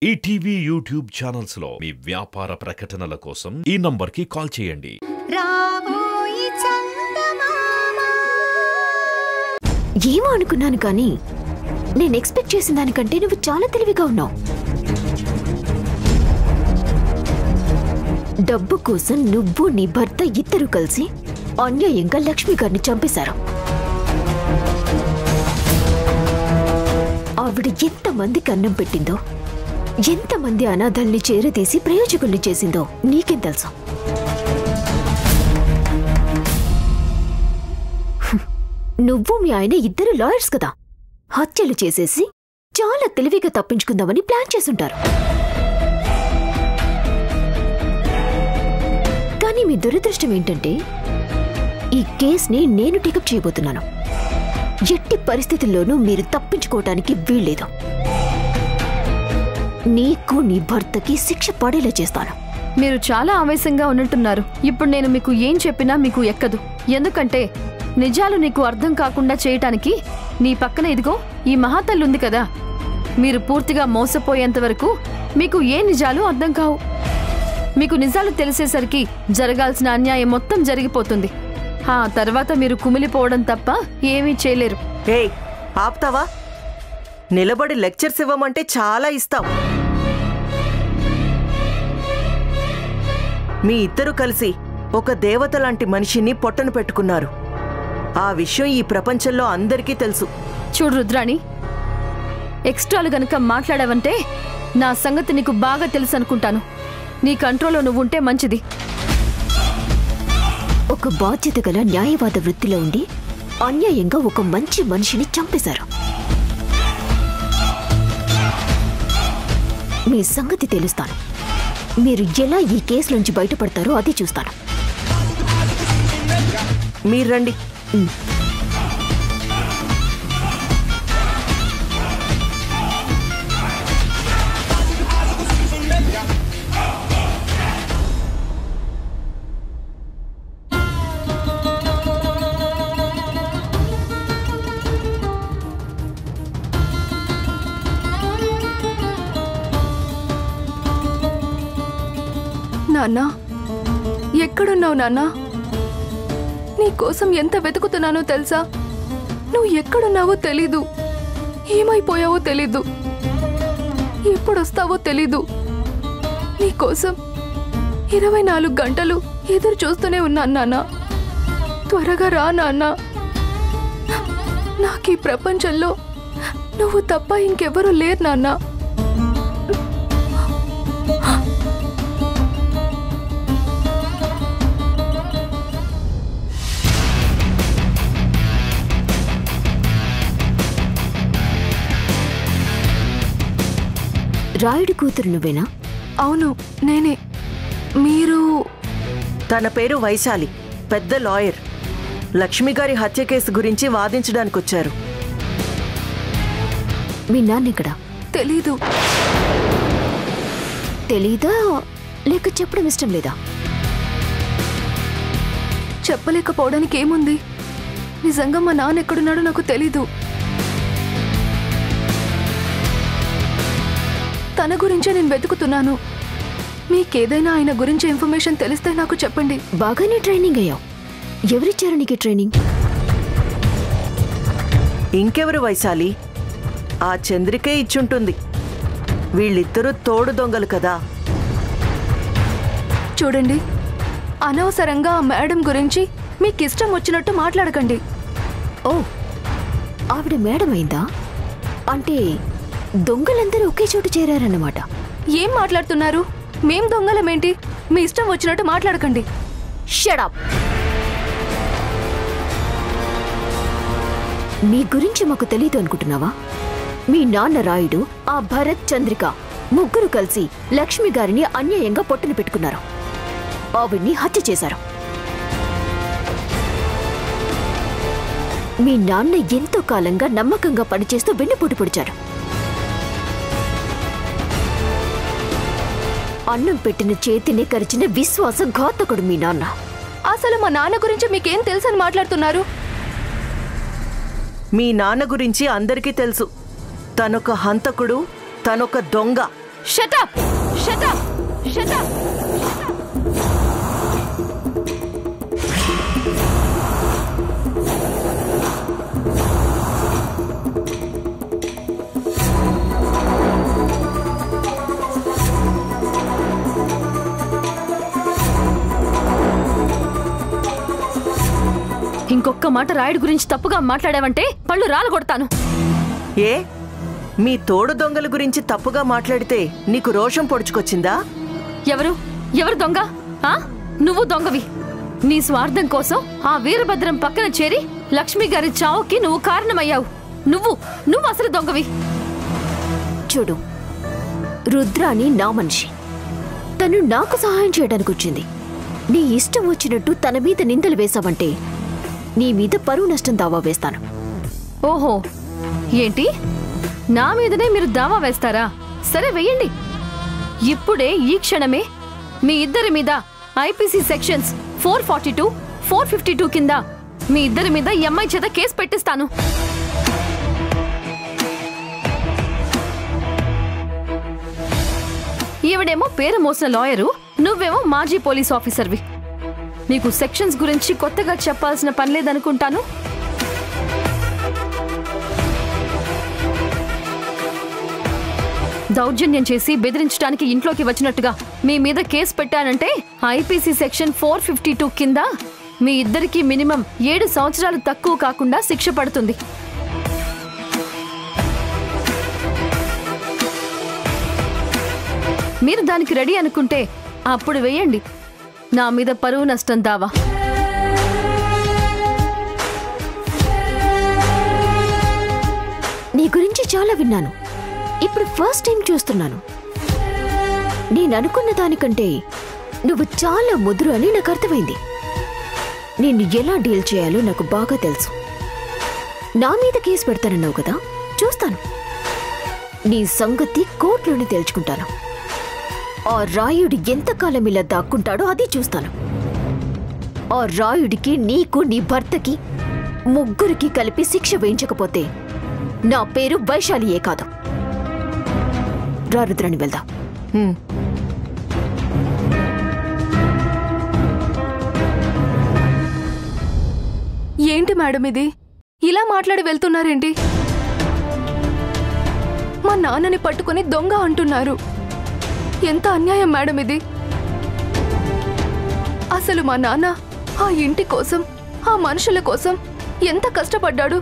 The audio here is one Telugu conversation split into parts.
ఈటీవీ యూట్యూబ్ ఛానల్స్ లో మీ వ్యాపార ప్రకటనల కోసం ఈ నంబర్కి కాల్ చేయండి. ఏమో అనుకున్నాను కానీ నేను ఎక్స్పెక్ట్ చేసిన దానికంటే నువ్వు చాలా తెలివిగా ఉన్నావు. డబ్బు కోసం నువ్వు నీ భర్త ఇద్దరు కలిసి అన్యాయంగా లక్ష్మి గారిని చంపేశారు. ఆవిడ ఎంతమందికి అన్నం పెట్టిందో, ఎంతమంది అనాథల్ని చేరదీసి ప్రయోజకుల్ని చేసిందో నీకేం తెలుసు? నువ్వు మీ ఆయన ఇద్దరు లాయర్స్ కదా, హత్యలు చేసేసి చాలా తెలివిగా తప్పించుకుందామని ప్లాన్ చేసుంటారు. కానీ మీ దురదృష్టం ఏంటంటే ఈ కేస్ని నేను టేకప్ చేయబోతున్నాను. ఎట్టి పరిస్థితుల్లోనూ మీరు తప్పించుకోవటానికి వీల్లేదు. నీకు నీ భర్తకి శిక్ష పడేలా చేస్తాను. మీరు చాలా ఆవేశంగా ఉన్నట్టున్నారు. ఇప్పుడు నేను మీకు ఏం చెప్పినా మీకు ఎక్కదు. ఎందుకంటే నిజాలు నీకు అర్థం కాకుండా చేయటానికి నీ పక్కన ఇదిగో ఈ మహాతల్లుంది కదా. మీరు పూర్తిగా మోసపోయేంత వరకు మీకు ఏ నిజాలు అర్థం కావు. మీకు నిజాలు తెలిసేసరికి జరగాల్సిన అన్యాయం మొత్తం జరిగిపోతుంది. ఆ తర్వాత మీరు కుమిలిపోవడం తప్ప ఏమీ చేయలేరు. ఏయ్, ఆపుతావా? నిలబడి లెక్చర్స్ ఇవ్వమంటే చాలా ఇస్తావు. మీ ఇద్దరు కలిసి ఒక దేవత లాంటి మనిషిని పొట్టను పెట్టుకున్నారు. ఆ విషయం ఈ ప్రపంచంలో అందరికీ తెలుసు. చూడు రుద్రాణి, ఎక్స్ట్రాలు గనక మాట్లాడావంటే నా సంగతి నీకు బాగా తెలుసు అనుకుంటాను. నీ కంట్రోల్లో నువ్వుంటే మంచిది. ఒక బాధ్యత గల న్యాయవాద వృత్తిలో ఉండి అన్యాయంగా ఒక మంచి మనిషిని చంపేశారు. మీ సంగతి తెలుస్తాను. మీరు ఎలా ఈ కేసు నుంచి బయటపడతారో అది చూస్తాను. మీరు రండి. నాన్నా, ఎక్కడున్నావు నాన్నా? నీకోసం ఎంత వెతుకుతున్నానో తెలుసా? నువ్వు ఎక్కడున్నావో తెలీదు, ఏమైపోయావో తెలీదు, ఎప్పుడొస్తావో తెలీదు. నీకోసం 24 గంటలు ఎదురు చూస్తూనే ఉన్నాను నాన్నా. త్వరగా రా నాన్నా. నాకు ఈ ప్రపంచంలో నువ్వు తప్ప ఇంకెవరూ లేరు నాన్నా. రాయుడు కూతురు నువ్వేనా? అవును, నేనే. మీరు? తన పేరు వైశాలి, పెద్ద లాయర్. లక్ష్మిగారి హత్య కేసు గురించి వాదించడానికొచ్చారు. మీ నాన్నెక్కడా? తెలీదు. తెలీదా లేక చెప్పడం ఇష్టం లేదా? చెప్పలేకపోవడానికి ఏముంది? నిజంగా మా నాన్న ఎక్కడున్నాడో నాకు తెలీదు. తన గురించే నేను వెతుకుతున్నాను. మీకేదైనా ఆయన గురించి ఇన్ఫర్మేషన్ తెలిస్తే నాకు చెప్పండి. బాగానే ట్రైనింగ్ అయ్యావు. ఎవరిచ్చారు నీకు ట్రైనింగ్? ఇంకెవరు వైశాలి? ఆ చంద్రికే ఇచ్చుంటుంది. వీళ్ళిద్దరూ తోడు దొంగలు కదా. చూడండి, అనవసరంగా ఆ మేడం గురించి మీకిష్టం వచ్చినట్టు మాట్లాడకండి. ఓ, ఆవిడ మేడం అయిందా? అంటే దొంగలందరూ ఒకే చోటు చేరారన్నమాట. ఏం మాట్లాడుతున్నారు? మేం దొంగలమేంటి? మీ ఇష్టం వచ్చినట్టు మాట్లాడకండి. Shut up. మీ గురించి మాకు తెలీదు అనుకుంటున్నావా? మీ నాన్న రాయుడు, ఆ భరత్, చంద్రిక ముగ్గురు కలిసి లక్ష్మి గారిని అన్యాయంగా పొట్టన పెట్టుకున్నారు. ఆవిడ్ని హత్య చేశారు. మీ నాన్న ఎంతో కాలంగా నమ్మకంగా పనిచేస్తూ వెన్నుపోటు పొడిచాడు. అన్నం పెట్టిన చేతిని కరిచిన విశ్వాసఘాతకుడు మీ నాన్న. అసలు మా నాన్న గురించి మీకేం తెలుసని మాట్లాడుతున్నారు? మీ నాన్న గురించి అందరికీ తెలుసు. తనొక హంతకుడు, తనొక దొంగ. Shut up shut up shut up ఇంకొక్క మాట రాయుడు గురించి తప్పుగా మాట్లాడావంటే పళ్ళు రాలు కొడతాను. ఏ మీ తోడు దొంగల గురించి తప్పుగా మాట్లాడితే నీకు రోషం పొడుచుకొచ్చిందా? ఎవరు దొంగ? నువ్వు దొంగవి. నీ స్వార్థం కోసం ఆ వీరభద్రం పక్కన చేరి లక్ష్మి గారి చావుకి నువ్వు కారణమయ్యావు. నువ్వు అసలు దొంగవి. చూడు, రుద్రాని నా మనిషి. తను నాకు సహాయం చేయడానికి వచ్చింది. నీ ఇష్టం వచ్చినట్టు తన మీద నిందలు వేశావంటే నీ మీద పరువు నష్టం దావా వేస్తాను. ఓహో, ఏంటి? నా మీదనే మీరు దావా వేస్తారా? సరే, వెయ్యండి. ఇప్పుడే ఈ క్షణమే మీ ఇద్దరి మీద ఐపీసీ సెక్షన్స్ 442, 452 కింద మీ ఇద్దరి మీద ఈ అమ్మాయి చేత కేసు పెట్టిస్తాను. ఈవిడేమో పేరు మోసిన లాయరు, నువ్వేమో మాజీ పోలీస్ ఆఫీసర్వి. నీకు సెక్షన్స్ గురించి కొత్తగా చెప్పాల్సిన పని లేదనుకుంటాను. దౌర్జన్యం చేసి బెదిరించడానికి ఇంట్లోకి వచ్చినట్టుగా మీ మీద కేసు పెట్టానంటే ఐపీసీ సెక్షన్ 452 కింద మీ ఇద్దరికి మినిమం 7 సంవత్సరాలు తక్కువ కాకుండా శిక్ష పడుతుంది. మీరు దానికి రెడీ అనుకుంటే అప్పుడు వేయండి నా మీద పరువు నష్టం దావా. నీ గురించి చాలా విన్నాను. ఇప్పుడు ఫస్ట్ టైం చూస్తున్నాను. నేను అనుకున్న దానికంటే నువ్వు చాలా ముదురు అని నాకు అర్థమైంది. నిన్ను ఎలా డీల్ చేయాలో నాకు బాగా తెలుసు. నా మీద కేసు పెడతానన్నావు కదా, చూస్తాను. నీ సంగతి కోర్టులోనే తేల్చుకుంటాను. ఆ రాయుడు ఎంతకాలం ఇలా దాక్కుంటాడో అది చూస్తాను. ఆ రాయుడికి, నీకు, నీ భర్తకి, ముగ్గురికి కలిపి శిక్ష వేయించకపోతే నా పేరు వైశాలియే కాదు. రా రుద్రాని, వెళ్దాం. ఏంటి మేడం ఇది? ఇలా మాట్లాడి వెళ్తున్నారేంటి? మా నాన్నని పట్టుకుని దొంగ అంటున్నారు. ఎంత అన్యాయం మేడం ఇది. అసలు మా నాన్న ఆ ఇంటి కోసం, ఆ మనుషుల కోసం ఎంత కష్టపడ్డాడు.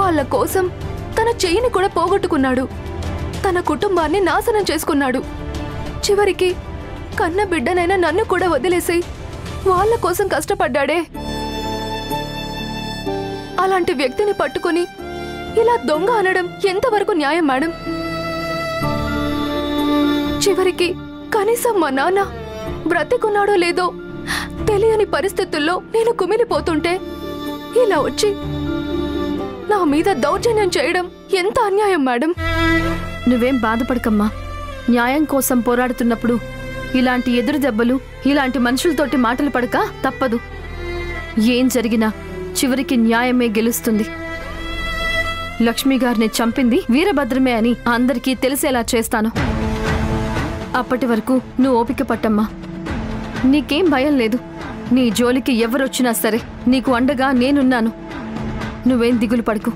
వాళ్ళ కోసం తన చెయ్యిని కూడా పోగొట్టుకున్నాడు. తన కుటుంబాన్ని నాశనం చేసుకున్నాడు. చివరికి కన్న బిడ్డనైనా నన్ను కూడా వదిలేసి వాళ్ళ కోసం కష్టపడ్డాడే. అలాంటి వ్యక్తిని పట్టుకుని ఇలా దొంగ అనడం ఎంతవరకు న్యాయం మేడం? చివరికి కనీసం మా నాన్న బ్రతికున్నాడో లేదో తెలియని పరిస్థితుల్లో నేను కుమిలిపోతుంటే ఇలా వచ్చి నా మీద దౌర్జన్యం చేయడం ఎంత అన్యాయం మేడం? నువ్వేం బాధపడకమ్మా. న్యాయం కోసం పోరాడుతున్నప్పుడు ఇలాంటి ఎదురు దెబ్బలు, ఇలాంటి మనుషులతోటి మాటలు పడక తప్పదు. ఏం జరిగినా చివరికి న్యాయమే గెలుస్తుంది. లక్ష్మి గారిని చంపింది వీరభద్రమే అని అందరికీ తెలిసేలా చేస్తాను. అప్పటి వరకు నువ్వు ఓపిక పట్టమ్మా. నీకేం భయం లేదు. నీ జోలికి ఎవరొచ్చినా సరే నీకు అండగా నేనున్నాను. నువ్వేం దిగులు పడకు.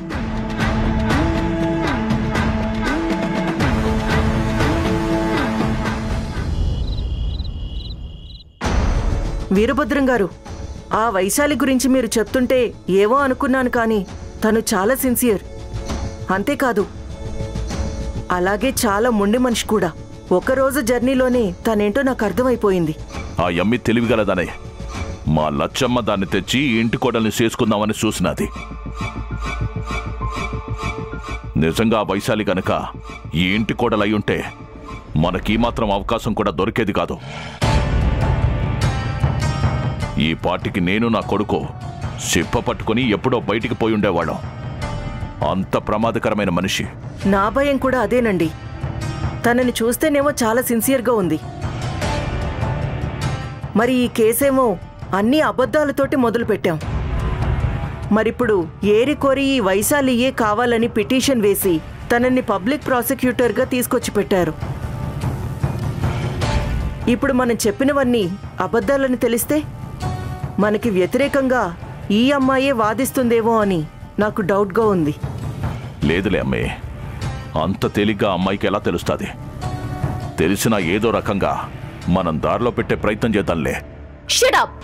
వీరభద్రం గారు, ఆ వైశాలి గురించి మీరు చెప్తుంటే ఏవో అనుకున్నాను, కానీ తను చాలా సిన్సియర్. అంతేకాదు, అలాగే చాలా మొండి మనిషి కూడా. ఒకరోజు జర్నీలోనే తనేంటో నాకు అర్థమైపోయింది. ఆ యమ్మి తెలివిగలదనే మా లచ్చమ్మ దాన్ని తెచ్చి ఇంటి కోడల్ని చేసుకుందామని చూసినది. నిజంగా వైశాలి గనక ఈ ఇంటి కోడలయ్యుంటే మనకీ మాత్రం అవకాశం కూడా దొరికేది కాదు. ఈ పాటికి నేను నా కొడుకు సిప్ప పట్టుకుని ఎప్పుడో బయటికి పోయి ఉండేవాళ్ళం. అంత ప్రమాదకరమైన మనిషి. నా భయం కూడా అదేనండి. తనని చూస్తేనేమో చాలా సిన్సియర్గా ఉంది. మరి ఈ కేసేమో అన్ని అబద్ధాలతోటి మొదలుపెట్టాం. మరిప్పుడు ఏరి కోరి ఈ వైశాలియే కావాలని పిటిషన్ వేసి తనని పబ్లిక్ ప్రాసిక్యూటర్గా తీసుకొచ్చి పెట్టారు. ఇప్పుడు మనం చెప్పినవన్నీ అబద్ధాలని తెలిస్తే మనకి వ్యతిరేకంగా ఈ అమ్మాయే వాదిస్తుందేమో అని నాకు డౌట్గా ఉంది. లేదులే అమ్మే, అంత తేలిగ్గా అమ్మాయికి ఎలా తెలుస్తుంది? తెలిసినా ఏదో రకంగా మనం దారిలో పెట్టే ప్రయత్నం చేద్దాంలే. Shut up.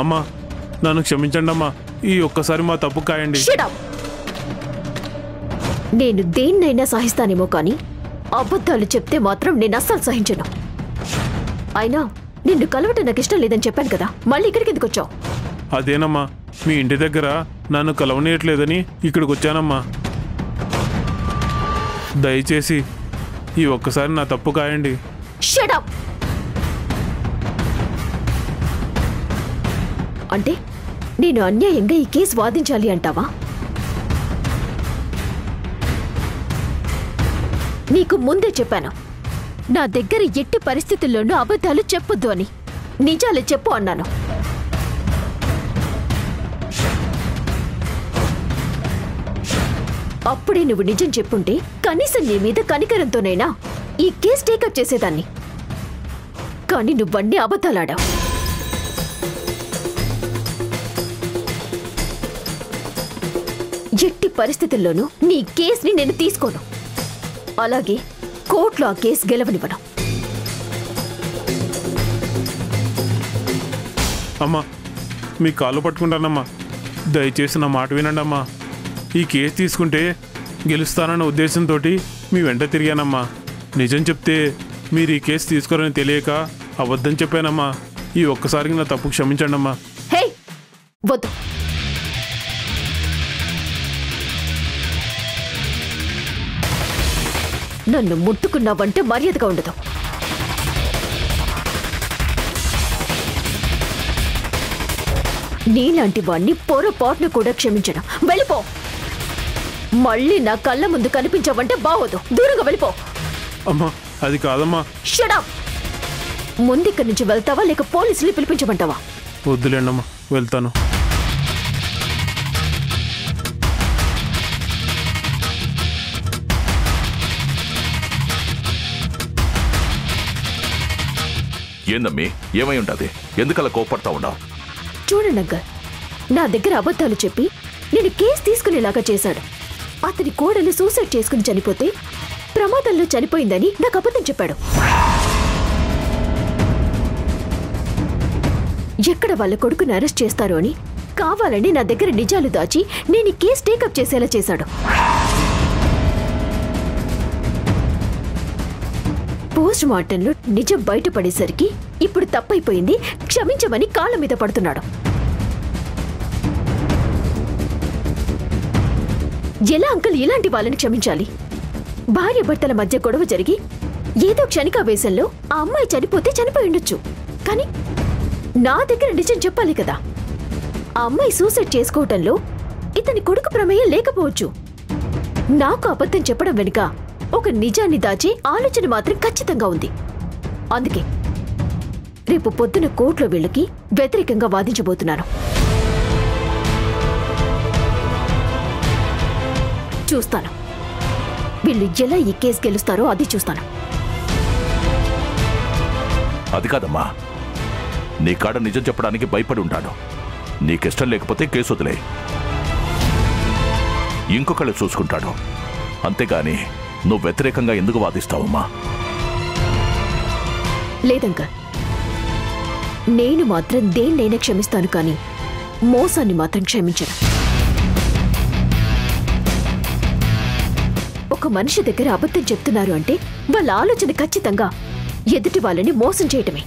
అమ్మా, నన్ను క్షమించండి అమ్మా. ఈ ఒక్కసారి మా తప్పు కాయండి. Shut up. నేను దేన్నైనా సహిస్తానేమో కానీ అబద్ధాలు చెప్తే మాత్రం నేను అస్సలు సహించను. అయినా నిన్ను కలవటం నాకు ఇష్టం లేదని చెప్పాను కదా, మళ్ళీ ఇక్కడికి ఎందుకు వచ్చావు? అదేనమ్మా, మీ ఇంటి దగ్గర నన్ను కలవనీయట్లేదని ఇక్కడికి వచ్చానమ్మా. దయచేసి ఈ ఒక్కసారి నా తప్పు కాయండి. Shut up. అంటే నేను అన్యాయంగా ఈ కేసు వాదించాలి అంటావా? నీకు ముందే చెప్పాను, నా దగ్గర ఎట్టి పరిస్థితుల్లోనూ అబద్ధాలు చెప్పొద్దు అని. నిజాలు చెప్పు అన్నాను. అప్పుడే నువ్వు నిజం చెప్పుంటే కనీసం నీ మీద కనికరంతోనైనా ఈ కేసు టేకప్ చేసేదాన్ని. కానీ నువ్వన్నీ అబద్ధాలాడావు. ఎట్టి పరిస్థితుల్లోనూ నీ కేసుని నేను తీసుకోను. అలాగే కోర్టులో ఆ కేసు గెలవనివ్వను. అమ్మా, మీ కాళ్ళు పట్టుకుంటానమ్మా. దయచేసి నా మాట వినండి అమ్మా. ఈ కేసు తీసుకుంటే గెలుస్తానన్న ఉద్దేశంతో మీ వెంట తిరిగానమ్మా. నిజం చెప్తే మీరు ఈ కేసు తీసుకోరని తెలియక అబద్ధం చెప్పానమ్మా. ఈ ఒక్కసారికి నా తప్పు క్షమించండి అమ్మా. హే, వద్దు. నన్ను ముట్టుకున్నావంటే మర్యాదగా ఉండదు. నీలాంటి వాణ్ణి పొరపాటును కూడా క్షమించను. వెళ్ళిపో. మళ్ళీ నా కళ్ళ ముందు కనిపించావంటే బాగోదు. దూరంగా వెళ్ళిపో. అమ్మా, అది కాదమ్మా. Shut up. ముందిక్కడి నుంచి వెళ్తావా లేక పోలీసులు పిలిపించమంటావా? వద్దులేండమ్మా, వెళ్తాను. ఏందమ్మీ, ఏమై ఉంటుంది? ఎందుకలా కోపడతా ఉన్నావు? చూడండి అంకల్, నా దగ్గర అబద్ధాలు చెప్పి నేను కేసు తీసుకునేలాగా చేశాడు. అతని కోడలు సూసైడ్ చేసుకుని చనిపోతే ప్రమాదంలో చనిపోయిందని నాకు అబద్ధం చెప్పాడు. ఎక్కడ వాళ్ళ కొడుకుని అరెస్ట్ చేస్తారో అని కావాలని నా దగ్గర నిజాలు దాచి నేను ఈ కేసు టేకప్ చేసేలా చేశాడు. పోస్ట్ మార్టంలో నిజం బయటపడేసరికి ఇప్పుడు తప్పైపోయింది, క్షమించమని కాళ్ళ మీద పడుతున్నాడు. ఎలా అంకుల్ ఇలాంటి వాళ్ళని క్షమించాలి? భార్య భర్తల మధ్య గొడవ జరిగి ఏదో క్షణికావేశంలో ఆ అమ్మాయి చనిపోతే చనిపోయి ఉండొచ్చు, కానీ నా దగ్గర నిజం చెప్పాలి కదా. ఆ అమ్మాయి సూసైడ్ చేసుకోవటంలో ఇతని కొడుకు ప్రమేయం లేకపోవచ్చు. నాకు అబద్ధం చెప్పడం వెనుక ఒక నిజాన్ని దాచే ఆలోచన మాత్రం ఖచ్చితంగా ఉంది. అందుకే రేపు పొద్దున కోర్టులో వీళ్ళకి వ్యతిరేకంగా వాదించబోతున్నాను. చూస్తాను వీళ్ళు ఎలా ఈ కేసు గెలుస్తారో అది చూస్తాను. అది కాదమ్మా, నీ కాడ నిజం చెప్పడానికి భయపడి ఉంటాడు. నీకిష్టం లేకపోతే కేసు వదిలే, ఇంకొకళ్ళు చూసుకుంటాడు. అంతేగాని నువ్వు వ్యతిరేకంగా ఎందుకు వాదిస్తావమ్మా? లేదంకా, నేను మాత్రం దేన్నైనా క్షమిస్తాను, కానీ మోసాన్ని మాత్రం క్షమించను. ఒక మనిషి దగ్గర అబద్ధం చెప్తున్నారు అంటే వాళ్ళ ఆలోచన ఖచ్చితంగా ఎదుటి వాళ్ళని మోసం చేయటమే.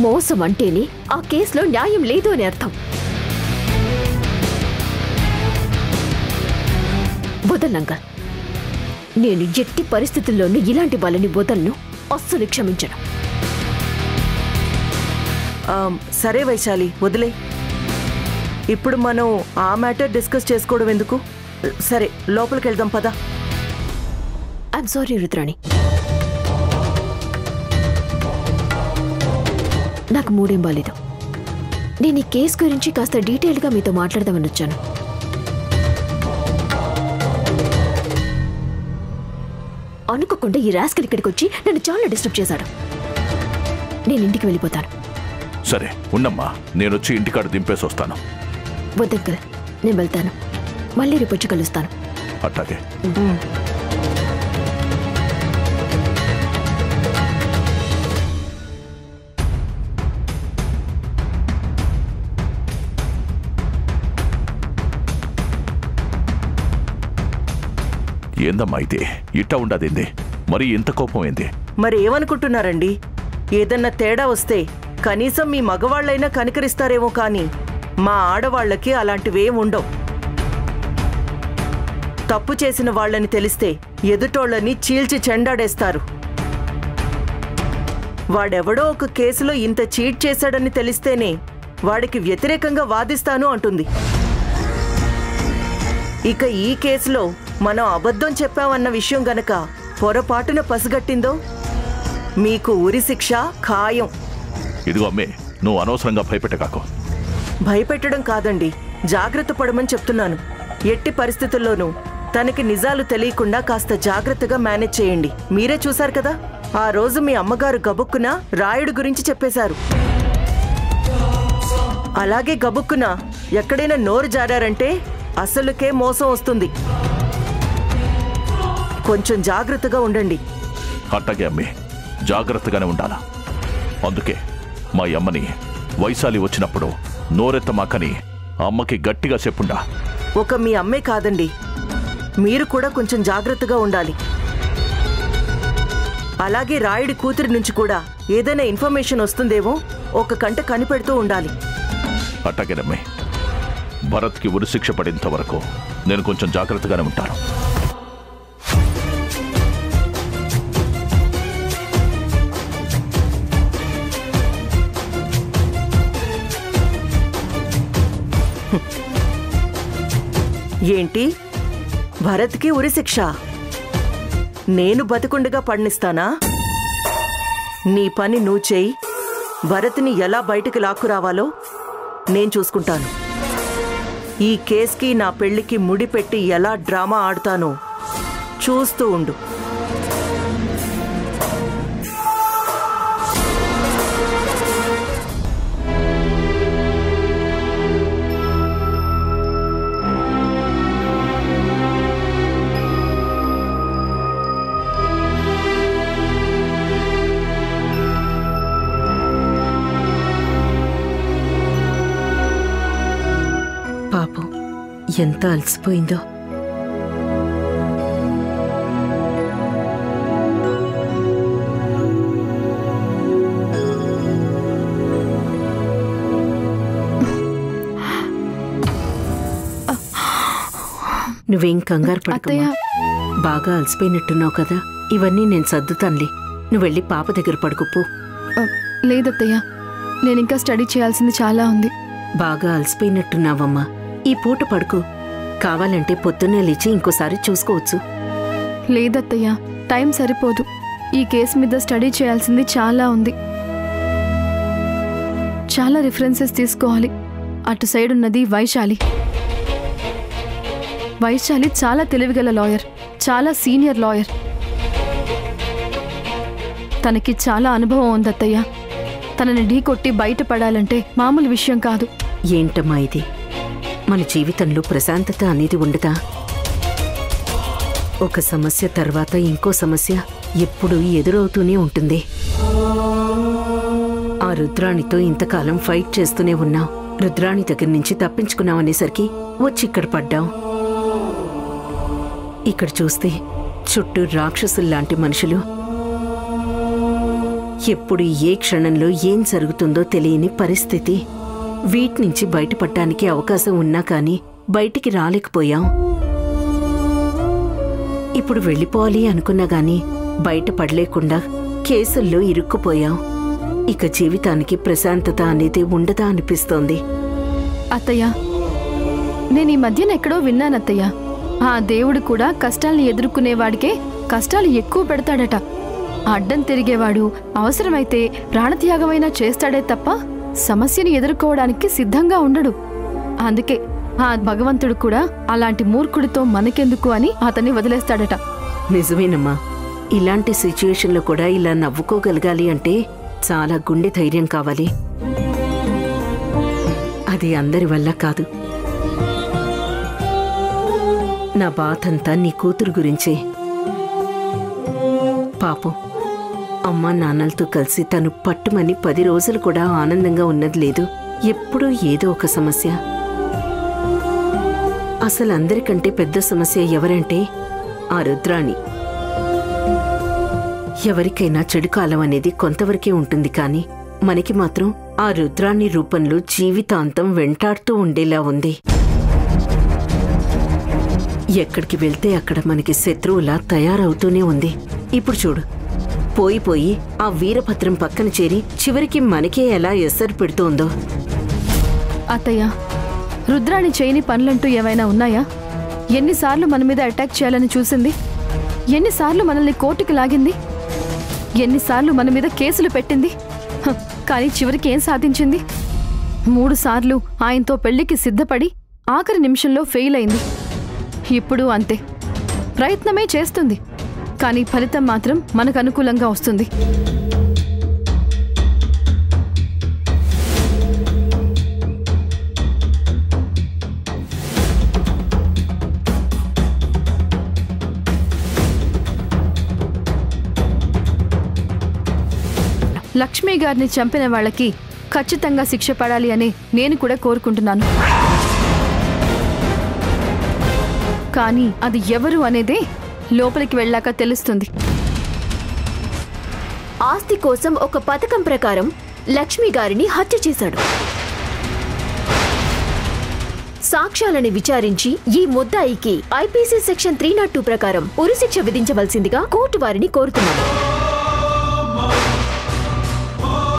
మోసం అంటేనే ఆ కేసులో న్యాయం లేదు అని అర్థం. వదలంగా, నేను ఎట్టి పరిస్థితుల్లోనూ ఇలాంటి వాళ్ళని వదలను, అస్సలు క్షమించను. సరే వైశాలి, వదిలే. ఇప్పుడు మనం ఆ మ్యాటర్ డిస్కస్ చేసుకోవడం ఎందుకు? సరే, లోపలికి వెళ్దాం పదా. ఐఎమ్ సారీ రుద్రాణి, నాకు మూడేం బాలేదు. నేను ఈ కేసు గురించి కాస్త డీటెయిల్గా మీతో మాట్లాడదామని వచ్చాను. అనుకోకుండా ఈ రాస్కల్ ఇక్కడికి వచ్చి నన్ను చాలా డిస్టర్బ్ చేశాడు. నేను ఇంటికి వెళ్ళిపోతాను. సరే ఉండమ్మా, నేనొచ్చి ఇంటికాడ దింపేసి వస్తాను. వద్దంకల్, నేను వెళ్తాను. మళ్ళీ రేపు వచ్చి కలుస్తాను. అట్లాగే. ఏందమ్మా ఇది? ఇట్టా ఉండదేంది? మరి ఇంత కోపం ఏంది? మరి ఏమనుకుంటున్నారండి? ఏదన్నా తేడా వస్తే కనీసం మీ మగవాళ్ళైనా కనికరిస్తారేమో కానీ మా ఆడవాళ్లకి అలాంటివేం ఉండవు. తప్పు చేసిన వాళ్ళని తెలిస్తే ఎదుటోళ్ళని చీల్చి చెండాడేస్తారు. వాడెవడో ఒక కేసులో ఇంత చీట్ చేశాడని తెలిస్తేనే వాడికి వ్యతిరేకంగా వాదిస్తాను అంటుంది. ఇక ఈ కేసులో మనం అబద్ధం చెప్పామన్న విషయం గనక పొరపాటున పసిగట్టిందో మీకు ఉరి శిక్ష ఖాయం. ఇదిగో అమ్మే, నువ్వు అనవసరంగా భయపెట్టకాకు. భయపెట్టడం కాదండి, జాగ్రత్త పడమని చెప్తున్నాను. ఎట్టి పరిస్థితుల్లోనూ తనకి నిజాలు తెలియకుండా కాస్త జాగ్రత్తగా మేనేజ్ చేయండి. మీరే చూశారు కదా, ఆ రోజు మీ అమ్మగారు గబుక్కున రాయుడు గురించి చెప్పేశారు. అలాగే గబుక్కున ఎక్కడైనా నోరు జారారంటే అసలుకే మోసం వస్తుంది. కొంచెం జాగ్రత్తగా ఉండండి. అట్టగే అమ్మే, జాగ్రత్తగానే ఉండాలా. అందుకే మా అమ్మని వైశాలి వచ్చినప్పుడు నోరెత్తమాకని అమ్మకి గట్టిగా చెప్పుండా. ఒక మీ అమ్మే కాదండి, మీరు కూడా కొంచెం జాగ్రత్తగా ఉండాలి. అలాగే రాయుడి కూతురి నుంచి కూడా ఏదైనా ఇన్ఫర్మేషన్ వస్తుందేమో ఒక కంట కనిపెడుతూ ఉండాలి. అట్టగేనమ్మే, భరత్కి ఉరిశిక్ష పడేంత వరకు నేను కొంచెం జాగ్రత్తగానే ఉంటాను. ఏంటి, భరత్కి ఉరిశిక్ష? నేను బతికుండగా పడనిస్తానా? నీ పని నువ్వు చేయి. భరత్ని ఎలా బయటికి లాక్కురావాలో నేను చూసుకుంటాను. ఈ కేసుకి నా పెళ్లికి ముడిపెట్టి ఎలా డ్రామా ఆడతానో చూస్తూ ఉండు. పాపం ఎంత అలసిపోయిందో. నువ్వేం కంగారు పడకమ్మా. బాగా అలసిపోయినట్టున్నావు కదా, ఇవన్నీ నేను సర్దుతానులే. నువ్వు వెళ్ళి పాప దగ్గర పడుకోపో. లేదత్తయ్య, నేనింకా స్టడీ చేయాల్సింది చాలా ఉంది. బాగా అలసిపోయినట్టున్నావమ్మా, ఈ పూట పడుకో. కావాలంటే పొద్దున్నే లేచి ఇంకోసారి చూసుకోవచ్చు. లేదత్తయ్య, టైం సరిపోదు. ఈ కేసు మీద స్టడీ చేయాల్సింది చాలా ఉంది. చాలా రిఫరెన్సెస్ తీసుకోవాలి. అటు సైడ్ ఉన్నది వైశాలి. వైశాలి చాలా తెలివిగల లాయర్, చాలా సీనియర్ లాయర్. తనకి చాలా అనుభవం ఉంది అత్తయ్య. తనని ఢీకొట్టి బయటపడాలంటే మామూలు విషయం కాదు. ఏంటమ్మా ఇది? మన జీవితంలో ప్రశాంతత అనేది ఉండదా? ఒక సమస్య తర్వాత ఇంకో సమస్య ఎప్పుడూ ఎదురవుతూనే ఉంటుంది. ఆ రుద్రాణితో ఇంతకాలం ఫైట్ చేస్తూనే ఉన్నాం. రుద్రాణి దగ్గర నుంచి తప్పించుకున్నాం అనేసరికి వచ్చి ఇక్కడ పడ్డాం. ఇక్కడ చూస్తే చుట్టూ రాక్షసుల్లాంటి మనుషులు. ఎప్పుడు ఏ క్షణంలో ఏం జరుగుతుందో తెలియని పరిస్థితి. వీటి నుంచి బయటపడటానికి అవకాశం ఉన్నా కానీ బయటికి రాలేకపోయాం. ఇప్పుడు వెళ్ళిపోవాలి అనుకున్నా గాని బయటపడలేకుండా కేసుల్లో ఇరుక్కుపోయాం. ఇక జీవితానికి ప్రశాంతత అనేది ఉండదా అనిపిస్తోంది. అత్తయ్య, నేను ఈ మధ్యన ఎక్కడో విన్నానత్తయ్య, ఆ దేవుడు కూడా కష్టాల్ని ఎదుర్కొనేవాడికే కష్టాలు ఎక్కువ పెడతాడట. అడ్డం తిరిగేవాడు అవసరమైతే ప్రాణత్యాగమైనా చేస్తాడే తప్ప సమస్యని ఎదుర్కోవడానికి సిద్ధంగా ఉండడు. అందుకే ఆ భగవంతుడు కూడా అలాంటి మూర్ఖుడితో మనకెందుకు అని అతన్ని వదిలేస్తాడట. నిజమేనమ్మా. ఇలాంటి సిచ్యుయేషన్లో కూడా ఇలా నవ్వుకోగలగాలి అంటే చాలా గుండె ధైర్యం కావాలి. అది అందరి వల్ల కాదు. నా బాధంతా నీ కూతురు గురించే. పాపం అమ్మా నాన్నలతో కలిసి తను పట్టుమని 10 రోజులు కూడా ఆనందంగా ఉన్నది లేదు. ఎప్పుడూ ఏదో ఒక సమస్య. అసలు అందరికంటే పెద్ద సమస్య ఎవరంటే ఆ రుద్రాణి. ఎవరికైనా చెడు కాలం అనేది కొంతవరకే ఉంటుంది, కానీ మనకి మాత్రం ఆ రుద్రాణి రూపంలో జీవితాంతం వెంటాడుతూ ఉండేలా ఉంది. ఎక్కడికి వెళ్తే అక్కడ మనకి శత్రువులా తయారవుతూనే ఉంది. ఇప్పుడు చూడు, పోయి ఆ వీరభద్రం పక్కన చేరి చివరికి మనకే ఎలా ఎసరు పెడుతోందో. అత్తయ్య, రుద్రాణి చేయని పనులంటూ ఏమైనా ఉన్నాయా? ఎన్నిసార్లు మన మీద అటాక్ చేయాలని చూసింది? ఎన్నిసార్లు మనల్ని కోర్టుకు లాగింది? ఎన్నిసార్లు మన మీద కేసులు పెట్టింది? కానీ చివరికి ఏం సాధించింది? 3 సార్లు ఆయనతో పెళ్లికి సిద్ధపడి ఆఖరి నిమిషంలో ఫెయిల్ అయింది. ఇప్పుడు అంతే, ప్రయత్నమే చేస్తుంది, కానీ ఫలితం మాత్రం మనకు అనుకూలంగా వస్తుంది. లక్ష్మి గారిని చంపిన వాళ్ళకి ఖచ్చితంగా శిక్ష పడాలి అని నేను కూడా కోరుకుంటున్నాను. కానీ అది ఎవరు అనేదే లోపలికి వెళ్ళాక తెలుస్తుంది. ఆస్తి కోసం ఒక పథకం ప్రకారం లక్ష్మి గారిని హత్య చేశాడు. సాక్ష్యాలను విచారించి ఈ ముద్దాయికి ఐపీసీ సెక్షన్ 302 ప్రకారం ఉరిశిక్ష విధించవలసిందిగా కోర్టు వారిని కోరుతున్నాను.